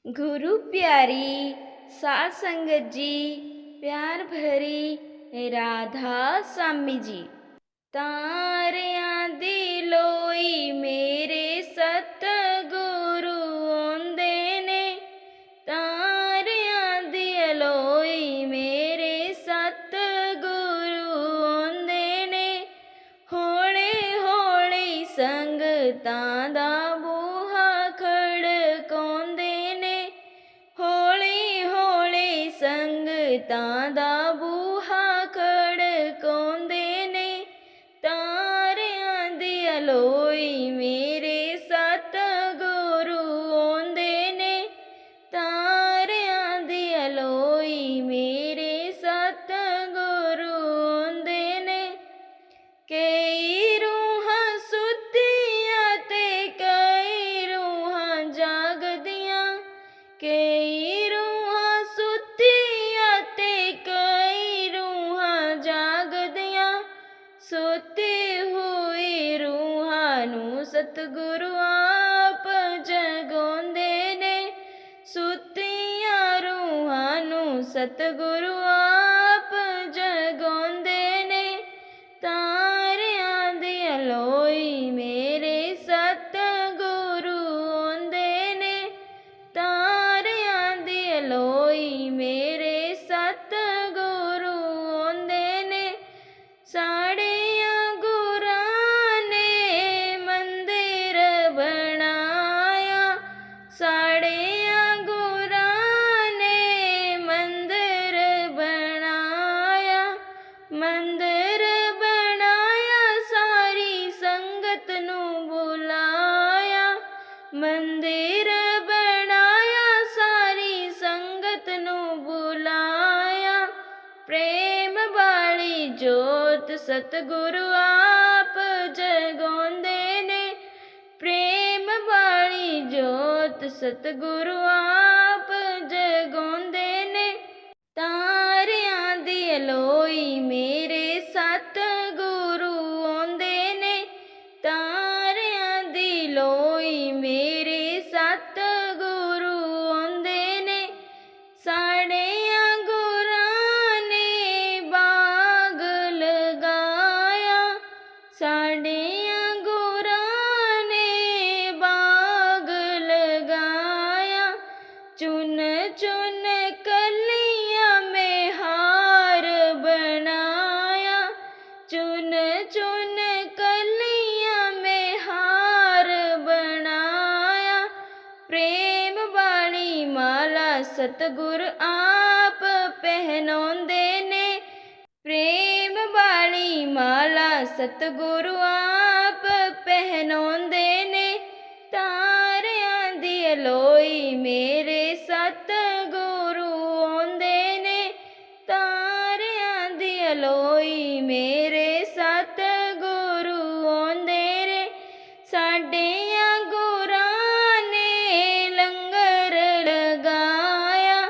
गुरु प्यारी सात संगत जी, प्यार भरी राधा स्वामी जी। तारियां दी लोई मेरे सतगुरु आंदे ने, तारियां दी लोई मेरे सतगुरु आंदे ने। हौले हौले संगतां दा बूहा खड़काउंदे ने, हौले हौले संगतां दा बूहा खड़काउंदे ने। तारियां दी लोई मेरे सतगुरु आंदे ने, तारियां दी लोई मेरे सतगुरु आंदे ने। कई रूहां सुत्तियां ते कई रूहां जागदियां, कई रूहां सुत्तियां ते कई रूहां जागदियां। सोती हुई रूहां नूं सतगुरु आप जगाउंदे ने, सुत्तियां रूहां नूं सतगुरु आप जगाउंदे ने। तारियां दी लोई मेरे सतगुरु आंदे ने, तारियां दी लोई मेरे सतगुरु आंदे ने। साड़ियां गुरां ने मंदिर बनाया, साड़ियां गुरां ने मंदिर बनाया, मंदिर बनाया सारी संगत नूं बुलाया, मंदिर बनाया सारी संगत नूं बुलाया। प्रेम वाली जोत सतगुरु आप जगाउंदे ने, प्रेम वाली जोत सतगुरु आप जगाउंदे ने। तारियां दी लोई मेरे सतगुरु आंदे ने, तारियां दी लोई मेरे सतगुरु आंदे ने। साड़ियां गुरां ने बाग लगाया, साड़ियां गुरां ने बाग लगाया। चुन चुन कलियां में हार बनाया, चुन चुन कलियां में हार बनाया। प्रेम वाली माला सतगुरु आप पहनाउंदे ने, प्रेम वाली माला सतगुरु आप पहनाउंदे ने। तारियां दी लोई मेरे सतगुरु आंदे ने, तारियां दी लोई मेरे सतगुरु आंदे ने। साडियां गुरां ने लंगर लगाया,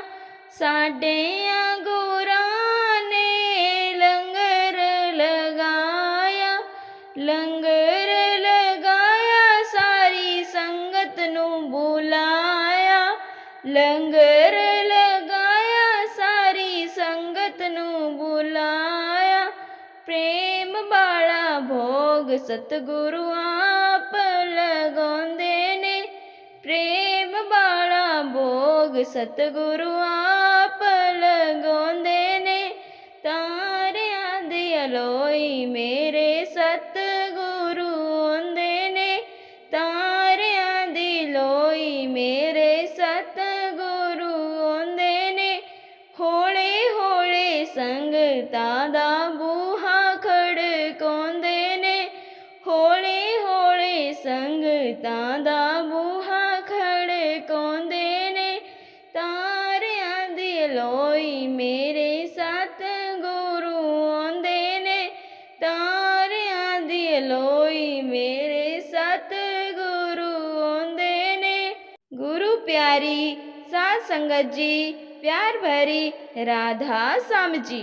साडियां गुरां ने लंगर लगाया, लंगर लगाया सारी संगत नूं बुलाया, लंगर लगाया सारी संगत नूं बुलाया। प्रेम वाला भोग सतगुरु आप लगाउंदे ने, प्रेम वाला भोग सतगुरु आप लगाउंदे ने। तारियां दी लोई मेरे सतगुरु आंदे ने, तारियां दी लोई मेरे सतगुरु आंदे ने। हौले हौले संगतां दा बूहा खड़काउंदे ने, हौले हौले संगतां दा बूहा खड़काउंदे ने। तारियां दी लोई मेरे सतगुरु आंदे ने, तारियां दी लोई मेरे सतगुरु आंदे ने। गुरु प्यारी सात संगत जी, प्यार भरी राधा स्वामी जी।